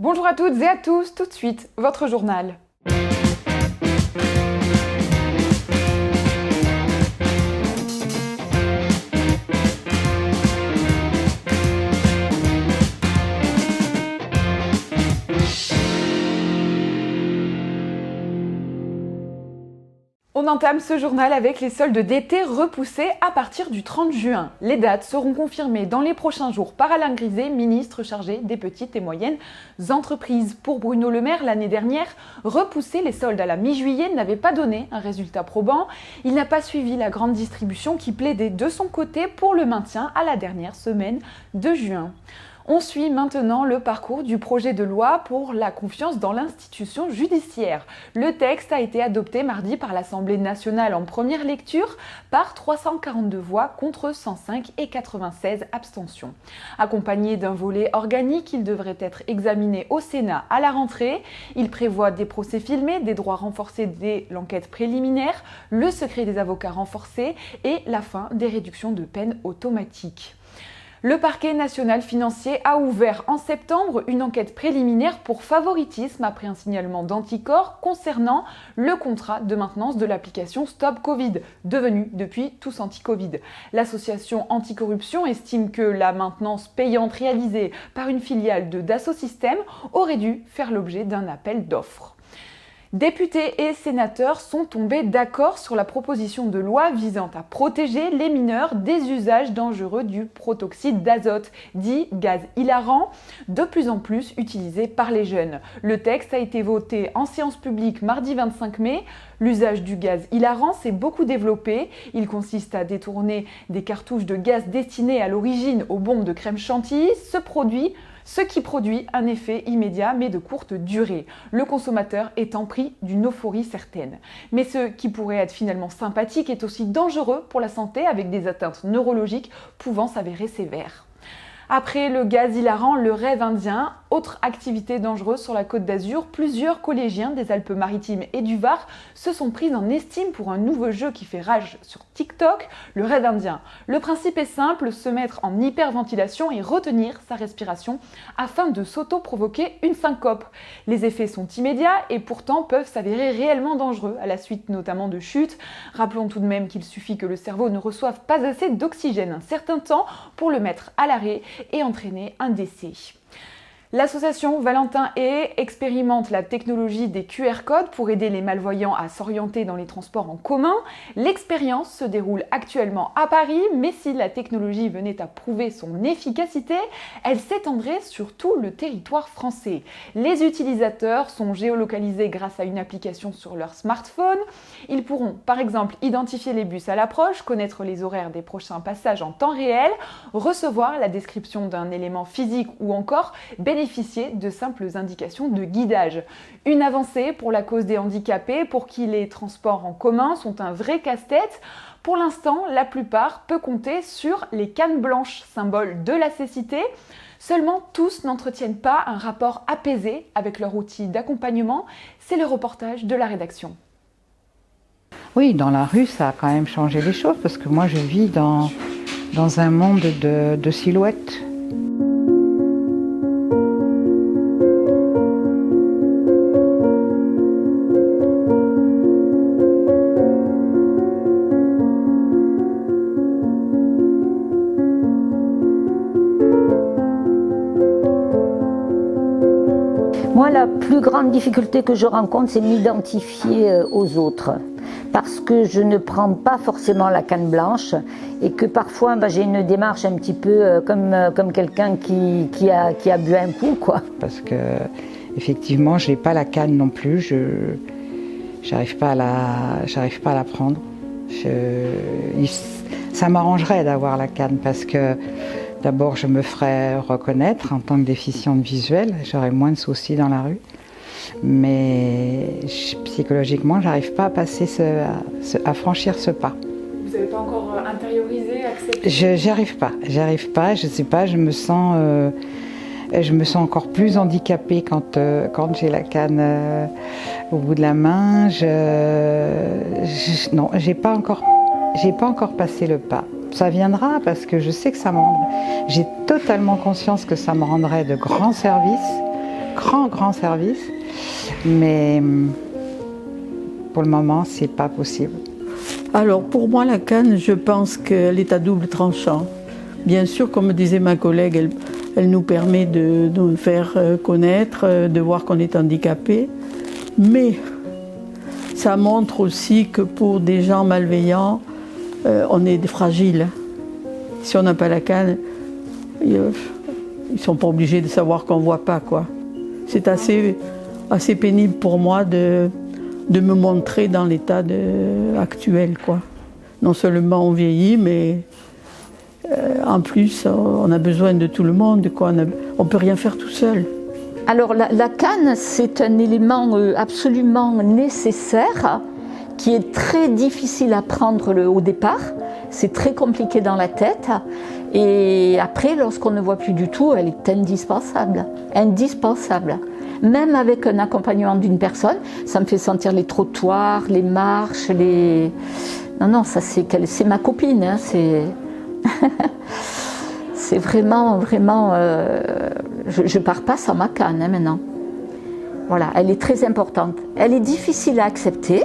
Bonjour à toutes et à tous, tout de suite, votre journal. On entame ce journal avec les soldes d'été repoussés à partir du 30 juin. Les dates seront confirmées dans les prochains jours par Alain Griset, ministre chargé des petites et moyennes entreprises. Pour Bruno Le Maire, l'année dernière, repousser les soldes à la mi-juillet n'avait pas donné un résultat probant. Il n'a pas suivi la grande distribution qui plaidait de son côté pour le maintien à la dernière semaine de juin. On suit maintenant le parcours du projet de loi pour la confiance dans l'institution judiciaire. Le texte a été adopté mardi par l'Assemblée nationale en première lecture par 342 voix contre 105 et 96 abstentions. Accompagné d'un volet organique, il devrait être examiné au Sénat à la rentrée. Il prévoit des procès filmés, des droits renforcés dès l'enquête préliminaire, le secret des avocats renforcé et la fin des réductions de peine automatiques. Le parquet national financier a ouvert en septembre une enquête préliminaire pour favoritisme après un signalement d'anticorps concernant le contrat de maintenance de l'application Stop Covid, devenue depuis Tous Anti-Covid. L'association anticorruption estime que la maintenance payante réalisée par une filiale de Dassault Systèmes aurait dû faire l'objet d'un appel d'offres. Députés et sénateurs sont tombés d'accord sur la proposition de loi visant à protéger les mineurs des usages dangereux du protoxyde d'azote, dit gaz hilarant, de plus en plus utilisé par les jeunes. Le texte a été voté en séance publique mardi 25 mai. L'usage du gaz hilarant s'est beaucoup développé. Il consiste à détourner des cartouches de gaz destinées à l'origine aux bombes de crème chantilly, ce qui produit un effet immédiat mais de courte durée, le consommateur étant pris d'une euphorie certaine. Mais ce qui pourrait être finalement sympathique est aussi dangereux pour la santé avec des atteintes neurologiques pouvant s'avérer sévères. Après le gaz hilarant, le rêve indien, autre activité dangereuse sur la Côte d'Azur, plusieurs collégiens des Alpes-Maritimes et du Var se sont pris en estime pour un nouveau jeu qui fait rage sur TikTok, le rêve indien. Le principe est simple, se mettre en hyperventilation et retenir sa respiration afin de s'auto-provoquer une syncope. Les effets sont immédiats et pourtant peuvent s'avérer réellement dangereux à la suite notamment de chutes. Rappelons tout de même qu'il suffit que le cerveau ne reçoive pas assez d'oxygène un certain temps pour le mettre à l'arrêt et entraîner un décès. L'association Valentin et expérimente la technologie des QR codes pour aider les malvoyants à s'orienter dans les transports en commun. L'expérience se déroule actuellement à Paris, mais si la technologie venait à prouver son efficacité, elle s'étendrait sur tout le territoire français. Les utilisateurs sont géolocalisés grâce à une application sur leur smartphone. Ils pourront par exemple identifier les bus à l'approche, connaître les horaires des prochains passages en temps réel, recevoir la description d'un élément physique ou encore bénéficier de simples indications de guidage. Une avancée pour la cause des handicapés, pour qui les transports en commun sont un vrai casse-tête. Pour l'instant, la plupart peuvent compter sur les cannes blanches, symbole de la cécité. Seulement, tous n'entretiennent pas un rapport apaisé avec leur outil d'accompagnement. C'est le reportage de la rédaction. Oui, dans la rue, ça a quand même changé les choses, parce que moi, je vis dans un monde de silhouettes. Moi, la plus grande difficulté que je rencontre, c'est m'identifier aux autres. Parce que je ne prends pas forcément la canne blanche et que parfois j'ai une démarche un petit peu comme quelqu'un qui a bu un coup, quoi. Parce que, effectivement, je n'ai pas la canne non plus, j'arrive pas à la prendre. Ça m'arrangerait d'avoir la canne parce que d'abord, je me ferais reconnaître en tant que déficiente visuelle, j'aurais moins de soucis dans la rue. Mais psychologiquement, j'arrive pas à passer à franchir ce pas. Vous n'avez pas encore intériorisé, accepté? J'arrive pas, je sais pas, je me sens encore plus handicapée quand j'ai la canne au bout de la main. Non, j'ai pas encore passé le pas. Ça viendra parce que je sais que j'ai totalement conscience que ça me rendrait de grands services grand service, mais pour le moment, c'est pas possible. Alors pour moi, la canne, je pense qu'elle est à double tranchant. Bien sûr, comme disait ma collègue, elle nous permet de nous faire connaître, de voir qu'on est handicapé, mais ça montre aussi que pour des gens malveillants, on est fragiles. Si on n'a pas la canne, ils ne sont pas obligés de savoir qu'on ne voit pas, quoi. C'est assez pénible pour moi de me montrer dans l'état actuel, quoi. Non seulement on vieillit, mais en plus on a besoin de tout le monde, quoi. On ne peut rien faire tout seul. Alors la canne, c'est un élément absolument nécessaire qui est très difficile à prendre au départ. C'est très compliqué dans la tête. Et après, lorsqu'on ne voit plus du tout, elle est indispensable. Indispensable. Même avec un accompagnement d'une personne, ça me fait sentir les trottoirs, les marches, Non, ça c'est ma copine, hein, c'est vraiment, je pars pas sans ma canne, hein, maintenant. Voilà, elle est très importante. Elle est difficile à accepter,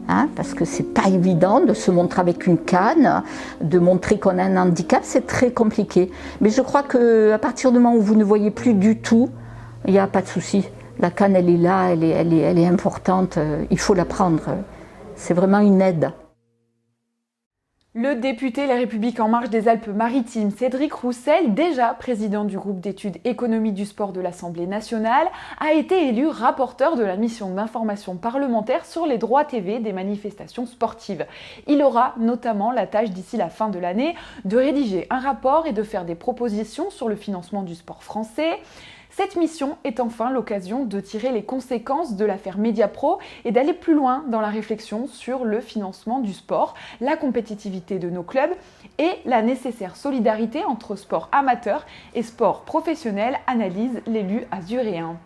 hein, parce que c'est pas évident de se montrer avec une canne, de montrer qu'on a un handicap, c'est très compliqué. Mais je crois qu'à partir du moment où vous ne voyez plus du tout, il n'y a pas de souci. La canne, elle est là, elle est importante, il faut la prendre. C'est vraiment une aide. Le député La République En Marche des Alpes-Maritimes, Cédric Roussel, déjà président du groupe d'études économie du sport de l'Assemblée nationale, a été élu rapporteur de la mission d'information parlementaire sur les droits TV des manifestations sportives. Il aura notamment la tâche d'ici la fin de l'année de rédiger un rapport et de faire des propositions sur le financement du sport français. Cette mission est enfin l'occasion de tirer les conséquences de l'affaire Mediapro et d'aller plus loin dans la réflexion sur le financement du sport, la compétitivité de nos clubs et la nécessaire solidarité entre sport amateur et sport professionnel, analyse l'élu azuréen.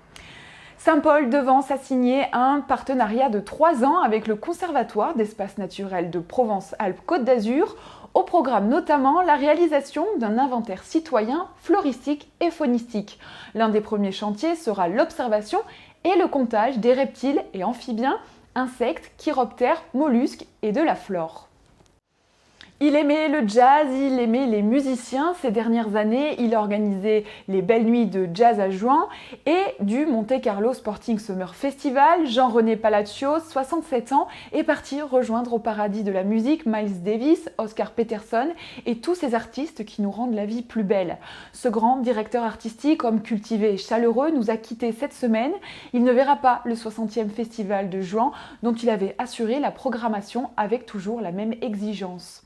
Saint-Paul-de-Vence a signé un partenariat de 3 ans avec le Conservatoire d'espaces naturels de Provence-Alpes-Côte d'Azur. Au programme notamment la réalisation d'un inventaire citoyen, floristique et faunistique. L'un des premiers chantiers sera l'observation et le comptage des reptiles et amphibiens, insectes, chiroptères, mollusques et de la flore. Il aimait le jazz, il aimait les musiciens. Ces dernières années, il a organisé les Belles Nuits de Jazz à Juin et du Monte Carlo Sporting Summer Festival. Jean-René Palacios, 67 ans, est parti rejoindre au paradis de la musique Miles Davis, Oscar Peterson et tous ces artistes qui nous rendent la vie plus belle. Ce grand directeur artistique, homme cultivé et chaleureux, nous a quittés cette semaine. Il ne verra pas le 60e festival de juin dont il avait assuré la programmation avec toujours la même exigence.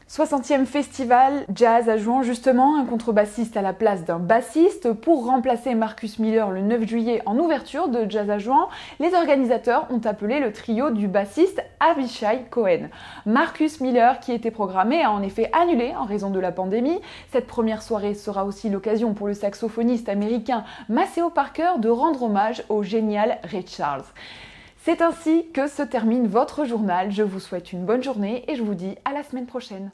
60e festival Jazz à Juin, justement, un contrebassiste à la place d'un bassiste. Pour remplacer Marcus Miller le 9 juillet en ouverture de Jazz à Juin, les organisateurs ont appelé le trio du bassiste Avishai Cohen. Marcus Miller, qui était programmé, a en effet annulé en raison de la pandémie. Cette première soirée sera aussi l'occasion pour le saxophoniste américain Maceo Parker de rendre hommage au génial Ray Charles. C'est ainsi que se termine votre journal. Je vous souhaite une bonne journée et je vous dis à la semaine prochaine.